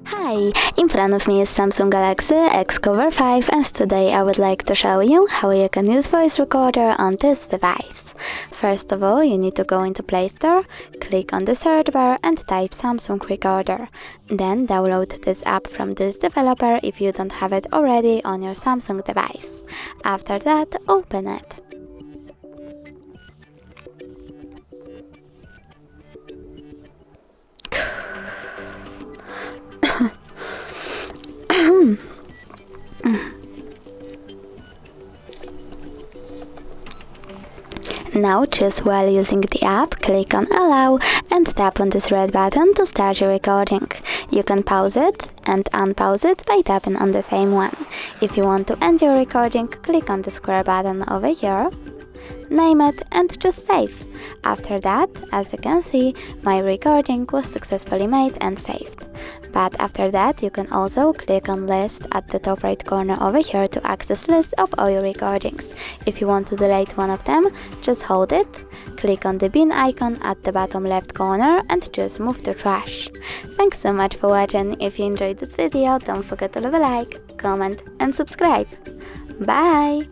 Hi, in front of me is Samsung Galaxy XCover 5 and today I would like to show you how you can use voice recorder on this device. First of all, you need to go into Play Store, click on the search bar and type Samsung Recorder. Then download this app from this developer if you don't have it already on your Samsung device. After that, open it. Now choose while using the app, click on Allow and tap on this red button to start your recording. You can pause it and unpause it by tapping on the same one. If you want to end your recording, click on the square button over here, name it and just save. After that, as you can see, my recording was successfully made and saved. But after that, you can also click on list at the top right corner over here to access list of all your recordings. If you want to delete one of them, just hold it, click on the bin icon at the bottom left corner and just move to trash. Thanks so much for watching. If you enjoyed this video, don't forget to leave a like, comment and subscribe. Bye!